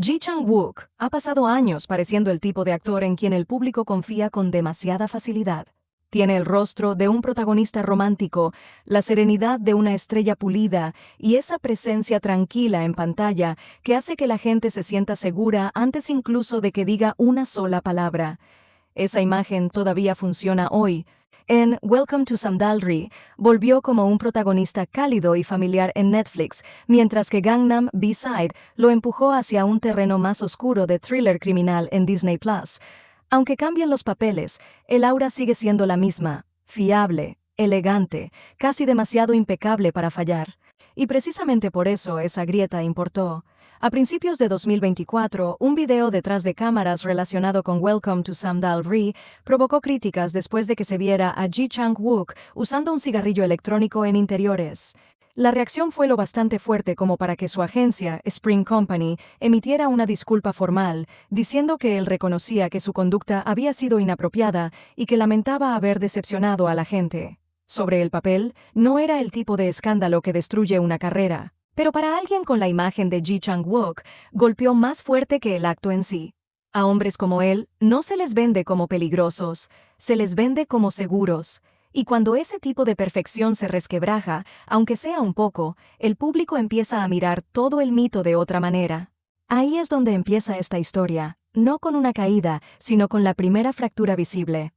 Ji Chang-wook ha pasado años pareciendo el tipo de actor en quien el público confía con demasiada facilidad. Tiene el rostro de un protagonista romántico, la serenidad de una estrella pulida y esa presencia tranquila en pantalla que hace que la gente se sienta segura antes incluso de que diga una sola palabra. Esa imagen todavía funciona hoy. En Welcome to Samdalri volvió como un protagonista cálido y familiar en Netflix, mientras que Gangnam B-Side lo empujó hacia un terreno más oscuro de thriller criminal en Disney Plus. Aunque cambian los papeles, el aura sigue siendo la misma, fiable, elegante, casi demasiado impecable para fallar. Y precisamente por eso esa grieta importó. A principios de 2024, un video detrás de cámaras relacionado con Welcome to Samdalri provocó críticas después de que se viera a Ji Chang-wook usando un cigarrillo electrónico en interiores. La reacción fue lo bastante fuerte como para que su agencia, Spring Company, emitiera una disculpa formal, diciendo que él reconocía que su conducta había sido inapropiada y que lamentaba haber decepcionado a la gente. Sobre el papel, no era el tipo de escándalo que destruye una carrera. Pero para alguien con la imagen de Ji Chang-wook, golpeó más fuerte que el acto en sí. A hombres como él, no se les vende como peligrosos, se les vende como seguros. Y cuando ese tipo de perfección se resquebraja, aunque sea un poco, el público empieza a mirar todo el mito de otra manera. Ahí es donde empieza esta historia, no con una caída, sino con la primera fractura visible.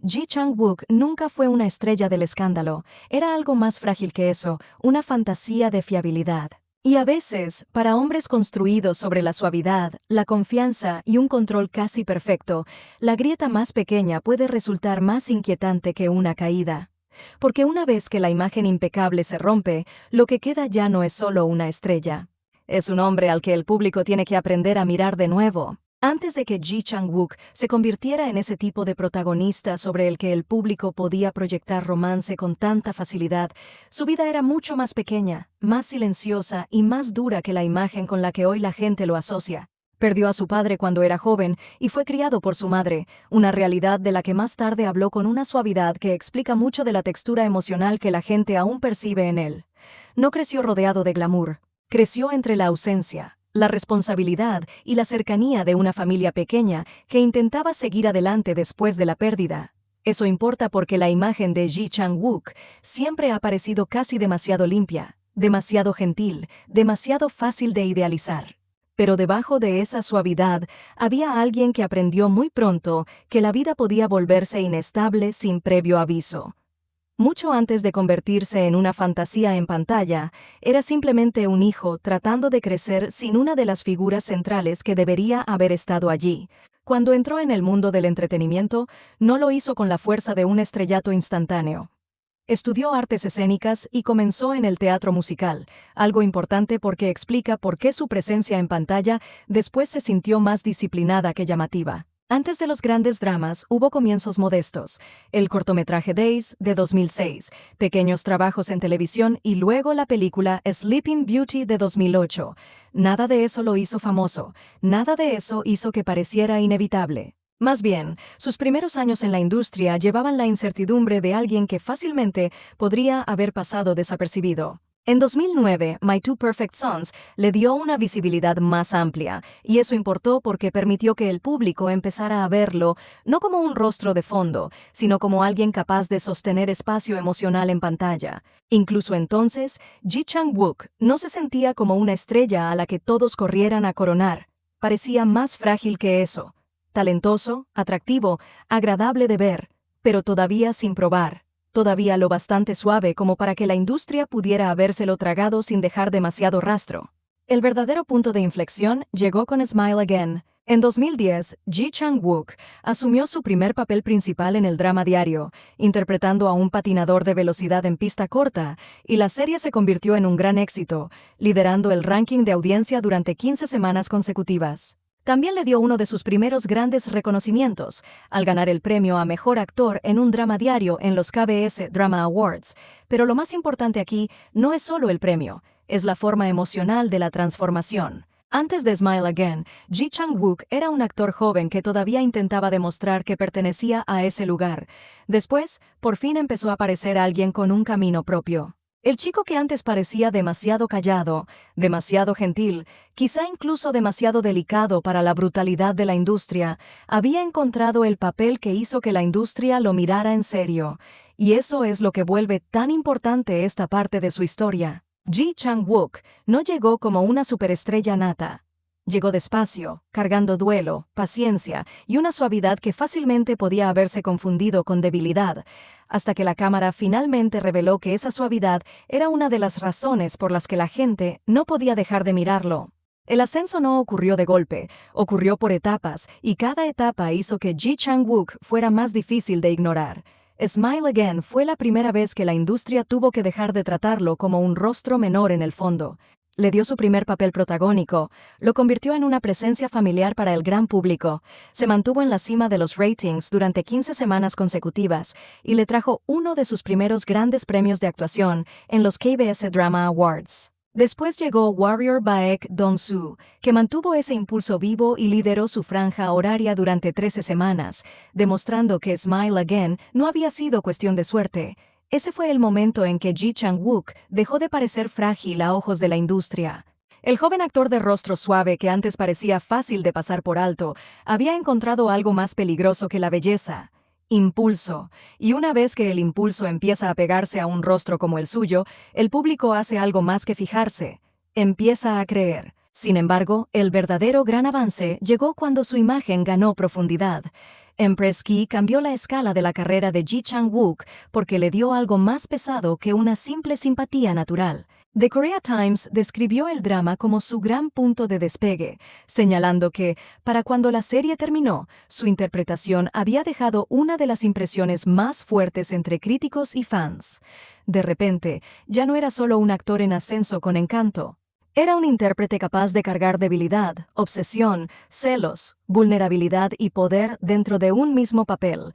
Ji Chang-wook nunca fue una estrella del escándalo, era algo más frágil que eso, una fantasía de fiabilidad. Y a veces, para hombres construidos sobre la suavidad, la confianza y un control casi perfecto, la grieta más pequeña puede resultar más inquietante que una caída. Porque una vez que la imagen impecable se rompe, lo que queda ya no es solo una estrella. Es un hombre al que el público tiene que aprender a mirar de nuevo. Antes de que Ji Chang-wook se convirtiera en ese tipo de protagonista sobre el que el público podía proyectar romance con tanta facilidad, su vida era mucho más pequeña, más silenciosa y más dura que la imagen con la que hoy la gente lo asocia. Perdió a su padre cuando era joven y fue criado por su madre, una realidad de la que más tarde habló con una suavidad que explica mucho de la textura emocional que la gente aún percibe en él. No creció rodeado de glamour, creció entre la ausencia, la responsabilidad y la cercanía de una familia pequeña que intentaba seguir adelante después de la pérdida. Eso importa porque la imagen de Ji Chang-wook siempre ha parecido casi demasiado limpia, demasiado gentil, demasiado fácil de idealizar. Pero debajo de esa suavidad había alguien que aprendió muy pronto que la vida podía volverse inestable sin previo aviso. Mucho antes de convertirse en una fantasía en pantalla, era simplemente un hijo tratando de crecer sin una de las figuras centrales que debería haber estado allí. Cuando entró en el mundo del entretenimiento, no lo hizo con la fuerza de un estrellato instantáneo. Estudió artes escénicas y comenzó en el teatro musical, algo importante porque explica por qué su presencia en pantalla después se sintió más disciplinada que llamativa. Antes de los grandes dramas, hubo comienzos modestos, el cortometraje Days, de 2006, pequeños trabajos en televisión y luego la película Sleeping Beauty, de 2008. Nada de eso lo hizo famoso, nada de eso hizo que pareciera inevitable. Más bien, sus primeros años en la industria llevaban la incertidumbre de alguien que fácilmente podría haber pasado desapercibido. En 2009, My Two Perfect Sons le dio una visibilidad más amplia, y eso importó porque permitió que el público empezara a verlo no como un rostro de fondo, sino como alguien capaz de sostener espacio emocional en pantalla. Incluso entonces, Ji Chang-wook no se sentía como una estrella a la que todos corrieran a coronar. Parecía más frágil que eso. Talentoso, atractivo, agradable de ver, pero todavía sin probar. Todavía lo bastante suave como para que la industria pudiera habérselo tragado sin dejar demasiado rastro. El verdadero punto de inflexión llegó con Smile Again. En 2010, Ji Chang-wook asumió su primer papel principal en el drama diario, interpretando a un patinador de velocidad en pista corta, y la serie se convirtió en un gran éxito, liderando el ranking de audiencia durante 15 semanas consecutivas. También le dio uno de sus primeros grandes reconocimientos, al ganar el premio a Mejor Actor en un drama diario en los KBS Drama Awards. Pero lo más importante aquí no es solo el premio, es la forma emocional de la transformación. Antes de Smile Again, Ji Chang-wook era un actor joven que todavía intentaba demostrar que pertenecía a ese lugar. Después, por fin empezó a parecer alguien con un camino propio. El chico que antes parecía demasiado callado, demasiado gentil, quizá incluso demasiado delicado para la brutalidad de la industria, había encontrado el papel que hizo que la industria lo mirara en serio. Y eso es lo que vuelve tan importante esta parte de su historia. Ji Chang-wook no llegó como una superestrella nata. Llegó despacio, cargando duelo, paciencia y una suavidad que fácilmente podía haberse confundido con debilidad, hasta que la cámara finalmente reveló que esa suavidad era una de las razones por las que la gente no podía dejar de mirarlo. El ascenso no ocurrió de golpe, ocurrió por etapas, y cada etapa hizo que Ji Chang-wook fuera más difícil de ignorar. Smile Again fue la primera vez que la industria tuvo que dejar de tratarlo como un rostro menor en el fondo. Le dio su primer papel protagónico, lo convirtió en una presencia familiar para el gran público, se mantuvo en la cima de los ratings durante 15 semanas consecutivas y le trajo uno de sus primeros grandes premios de actuación en los KBS Drama Awards. Después llegó Warrior Baek Dong-soo, que mantuvo ese impulso vivo y lideró su franja horaria durante 13 semanas, demostrando que Smile Again no había sido cuestión de suerte. Ese fue el momento en que Ji Chang-wook dejó de parecer frágil a ojos de la industria. El joven actor de rostro suave que antes parecía fácil de pasar por alto, había encontrado algo más peligroso que la belleza: impulso. Y una vez que el impulso empieza a pegarse a un rostro como el suyo, el público hace algo más que fijarse. Empieza a creer. Sin embargo, el verdadero gran avance llegó cuando su imagen ganó profundidad. Empress Ki cambió la escala de la carrera de Ji Chang-wook porque le dio algo más pesado que una simple simpatía natural. The Korea Times describió el drama como su gran punto de despegue, señalando que, para cuando la serie terminó, su interpretación había dejado una de las impresiones más fuertes entre críticos y fans. De repente, ya no era solo un actor en ascenso con encanto. Era un intérprete capaz de cargar debilidad, obsesión, celos, vulnerabilidad y poder dentro de un mismo papel.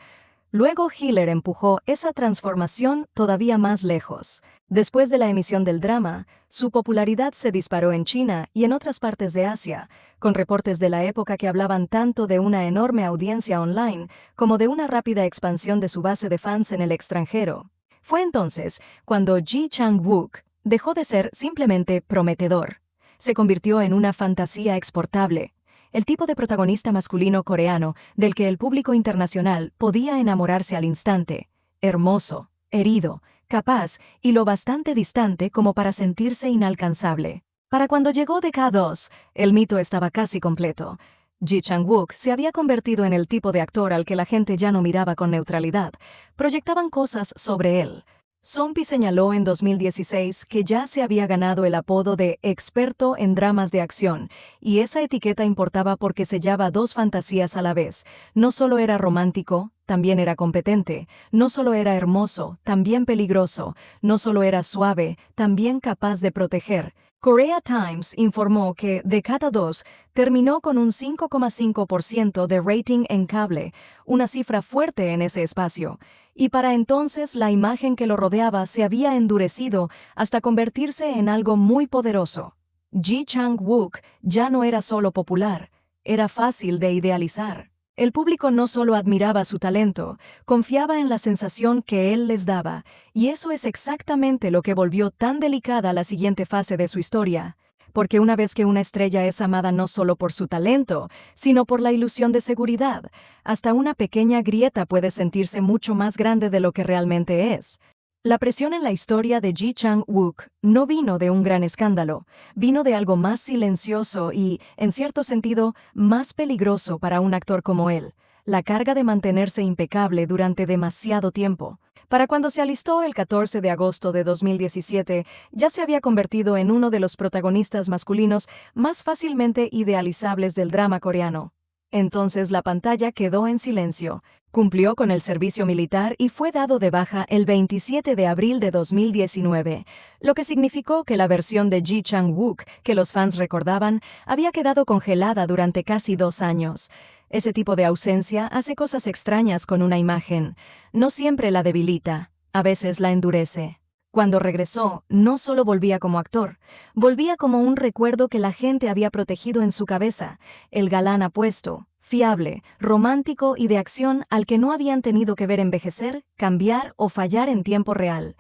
Luego Hiller empujó esa transformación todavía más lejos. Después de la emisión del drama, su popularidad se disparó en China y en otras partes de Asia, con reportes de la época que hablaban tanto de una enorme audiencia online como de una rápida expansión de su base de fans en el extranjero. Fue entonces cuando Ji Chang-wook dejó de ser simplemente prometedor. Se convirtió en una fantasía exportable, el tipo de protagonista masculino coreano del que el público internacional podía enamorarse al instante: hermoso, herido, capaz y lo bastante distante como para sentirse inalcanzable. Para cuando llegó DK2, el mito estaba casi completo. Ji Chang-wook se había convertido en el tipo de actor al que la gente ya no miraba con neutralidad. Proyectaban cosas sobre él. Sompi señaló en 2016 que ya se había ganado el apodo de experto en dramas de acción, y esa etiqueta importaba porque sellaba dos fantasías a la vez. No solo era romántico, también era competente. No solo era hermoso, también peligroso. No solo era suave, también capaz de proteger. Korea Times informó que de cada dos terminó con un 5,5% de rating en cable, una cifra fuerte en ese espacio. Y para entonces la imagen que lo rodeaba se había endurecido hasta convertirse en algo muy poderoso. Ji Chang-wook ya no era solo popular, era fácil de idealizar. El público no solo admiraba su talento, confiaba en la sensación que él les daba, y eso es exactamente lo que volvió tan delicada la siguiente fase de su historia. Porque una vez que una estrella es amada no solo por su talento, sino por la ilusión de seguridad, hasta una pequeña grieta puede sentirse mucho más grande de lo que realmente es. La presión en la historia de Ji Chang-wook no vino de un gran escándalo, vino de algo más silencioso y, en cierto sentido, más peligroso para un actor como él: la carga de mantenerse impecable durante demasiado tiempo. Para cuando se alistó el 14 de agosto de 2017, ya se había convertido en uno de los protagonistas masculinos más fácilmente idealizables del drama coreano. Entonces la pantalla quedó en silencio. Cumplió con el servicio militar y fue dado de baja el 27 de abril de 2019, lo que significó que la versión de Ji Chang-wook que los fans recordaban había quedado congelada durante casi 2 años. Ese tipo de ausencia hace cosas extrañas con una imagen. No siempre la debilita, a veces la endurece. Cuando regresó, no solo volvía como actor, volvía como un recuerdo que la gente había protegido en su cabeza: el galán apuesto, fiable, romántico y de acción al que no habían tenido que ver envejecer, cambiar o fallar en tiempo real.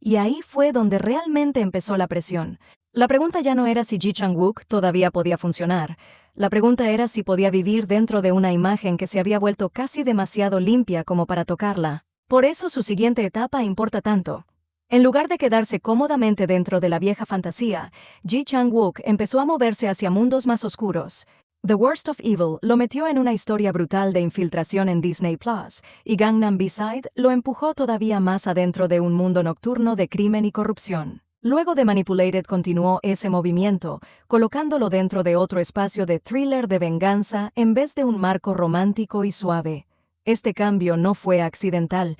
Y ahí fue donde realmente empezó la presión. La pregunta ya no era si Ji Chang-wook todavía podía funcionar. La pregunta era si podía vivir dentro de una imagen que se había vuelto casi demasiado limpia como para tocarla. Por eso su siguiente etapa importa tanto. En lugar de quedarse cómodamente dentro de la vieja fantasía, Ji Chang-wook empezó a moverse hacia mundos más oscuros. The Worst of Evil lo metió en una historia brutal de infiltración en Disney Plus, y Gangnam B-Side lo empujó todavía más adentro de un mundo nocturno de crimen y corrupción. Luego de Manipulated continuó ese movimiento, colocándolo dentro de otro espacio de thriller de venganza en vez de un marco romántico y suave. Este cambio no fue accidental.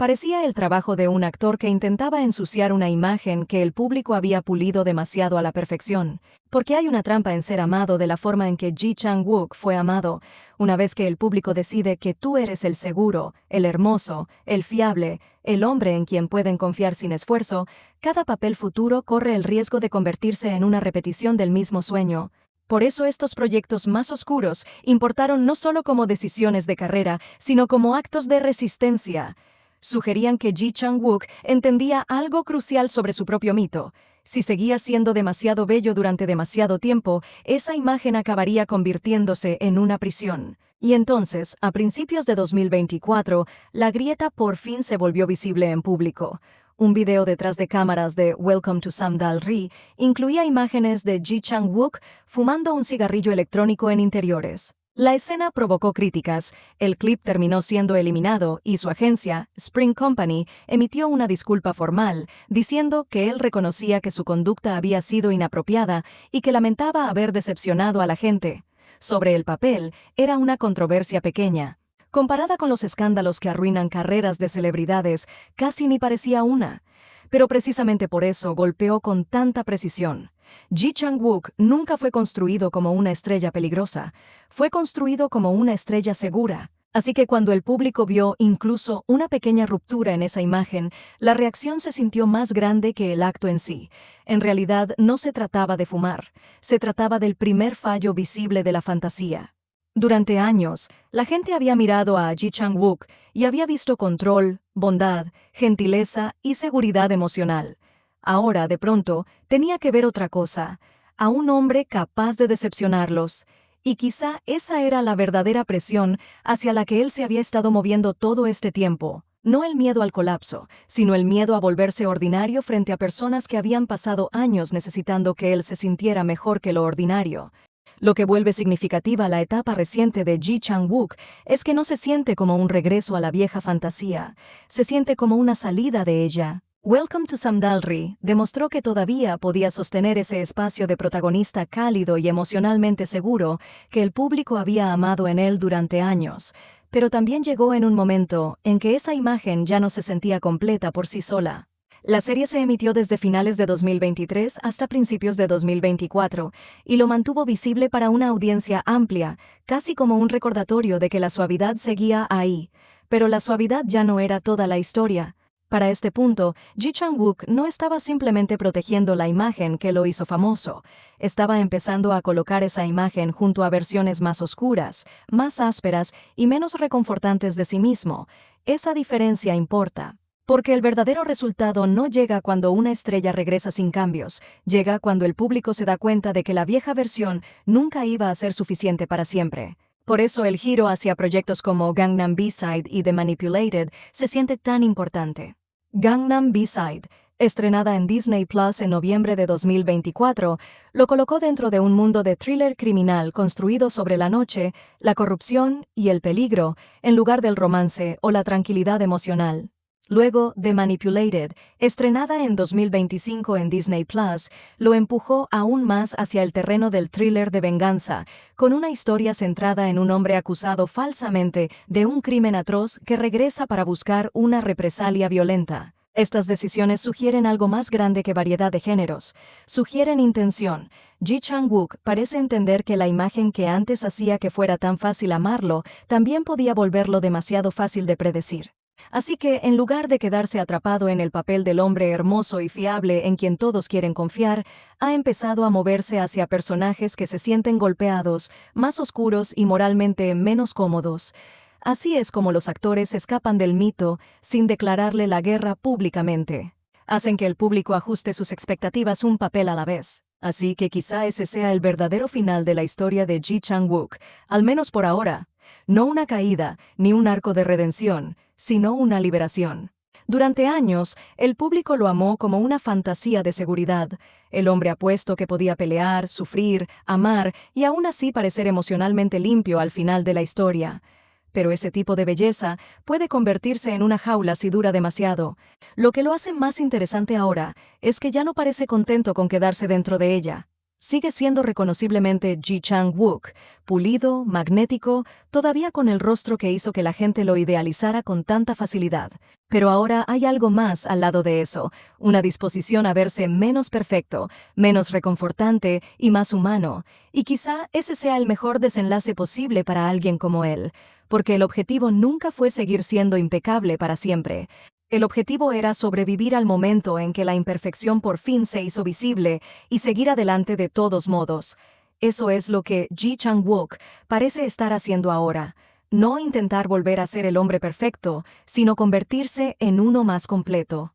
Parecía el trabajo de un actor que intentaba ensuciar una imagen que el público había pulido demasiado a la perfección. Porque hay una trampa en ser amado de la forma en que Ji Chang-wook fue amado. Una vez que el público decide que tú eres el seguro, el hermoso, el fiable, el hombre en quien pueden confiar sin esfuerzo, cada papel futuro corre el riesgo de convertirse en una repetición del mismo sueño. Por eso estos proyectos más oscuros importaron no solo como decisiones de carrera, sino como actos de resistencia. Sugerían que Ji Chang-wook entendía algo crucial sobre su propio mito. Si seguía siendo demasiado bello durante demasiado tiempo, esa imagen acabaría convirtiéndose en una prisión. Y entonces, a principios de 2024, la grieta por fin se volvió visible en público. Un video detrás de cámaras de Welcome to Samdalri incluía imágenes de Ji Chang-wook fumando un cigarrillo electrónico en interiores. La escena provocó críticas, el clip terminó siendo eliminado y su agencia, Spring Company, emitió una disculpa formal, diciendo que él reconocía que su conducta había sido inapropiada y que lamentaba haber decepcionado a la gente. Sobre el papel, era una controversia pequeña. Comparada con los escándalos que arruinan carreras de celebridades, casi ni parecía una. Pero precisamente por eso golpeó con tanta precisión. Ji Chang-wook nunca fue construido como una estrella peligrosa, fue construido como una estrella segura. Así que cuando el público vio incluso una pequeña ruptura en esa imagen, la reacción se sintió más grande que el acto en sí. En realidad no se trataba de fumar, se trataba del primer fallo visible de la fantasía. Durante años, la gente había mirado a Ji Chang-wook y había visto control, bondad, gentileza y seguridad emocional. Ahora, de pronto, tenía que ver otra cosa, a un hombre capaz de decepcionarlos. Y quizá esa era la verdadera presión hacia la que él se había estado moviendo todo este tiempo. No el miedo al colapso, sino el miedo a volverse ordinario frente a personas que habían pasado años necesitando que él se sintiera mejor que lo ordinario. Lo que vuelve significativa la etapa reciente de Ji Chang-wook es que no se siente como un regreso a la vieja fantasía, se siente como una salida de ella. Welcome to Samdalri demostró que todavía podía sostener ese espacio de protagonista cálido y emocionalmente seguro que el público había amado en él durante años, pero también llegó en un momento en que esa imagen ya no se sentía completa por sí sola. La serie se emitió desde finales de 2023 hasta principios de 2024 y lo mantuvo visible para una audiencia amplia, casi como un recordatorio de que la suavidad seguía ahí. Pero la suavidad ya no era toda la historia. Para este punto, Ji Chang-wook no estaba simplemente protegiendo la imagen que lo hizo famoso, estaba empezando a colocar esa imagen junto a versiones más oscuras, más ásperas y menos reconfortantes de sí mismo. Esa diferencia importa. Porque el verdadero resultado no llega cuando una estrella regresa sin cambios, llega cuando el público se da cuenta de que la vieja versión nunca iba a ser suficiente para siempre. Por eso el giro hacia proyectos como Gangnam B-Side y The Manipulated se siente tan importante. Gangnam B-Side, estrenada en Disney Plus en noviembre de 2024, lo colocó dentro de un mundo de thriller criminal construido sobre la noche, la corrupción y el peligro, en lugar del romance o la tranquilidad emocional. Luego, The Manipulated, estrenada en 2025 en Disney Plus, lo empujó aún más hacia el terreno del thriller de venganza, con una historia centrada en un hombre acusado falsamente de un crimen atroz que regresa para buscar una represalia violenta. Estas decisiones sugieren algo más grande que variedad de géneros. Sugieren intención. Ji Chang-wook parece entender que la imagen que antes hacía que fuera tan fácil amarlo, también podía volverlo demasiado fácil de predecir. Así que, en lugar de quedarse atrapado en el papel del hombre hermoso y fiable en quien todos quieren confiar, ha empezado a moverse hacia personajes que se sienten golpeados, más oscuros y moralmente menos cómodos. Así es como los actores escapan del mito sin declararle la guerra públicamente. hacen que el público ajuste sus expectativas un papel a la vez. Así que quizá ese sea el verdadero final de la historia de Ji Chang-wook, al menos por ahora. No una caída, ni un arco de redención, sino una liberación. Durante años, el público lo amó como una fantasía de seguridad, el hombre apuesto que podía pelear, sufrir, amar y aún así parecer emocionalmente limpio al final de la historia. Pero ese tipo de belleza puede convertirse en una jaula si dura demasiado. Lo que lo hace más interesante ahora es que ya no parece contento con quedarse dentro de ella. Sigue siendo reconociblemente Ji Chang-wook, pulido, magnético, todavía con el rostro que hizo que la gente lo idealizara con tanta facilidad. Pero ahora hay algo más al lado de eso, una disposición a verse menos perfecto, menos reconfortante y más humano. Y quizá ese sea el mejor desenlace posible para alguien como él, porque el objetivo nunca fue seguir siendo impecable para siempre. El objetivo era sobrevivir al momento en que la imperfección por fin se hizo visible y seguir adelante de todos modos. Eso es lo que Ji Chang-wook parece estar haciendo ahora. No intentar volver a ser el hombre perfecto, sino convertirse en uno más completo.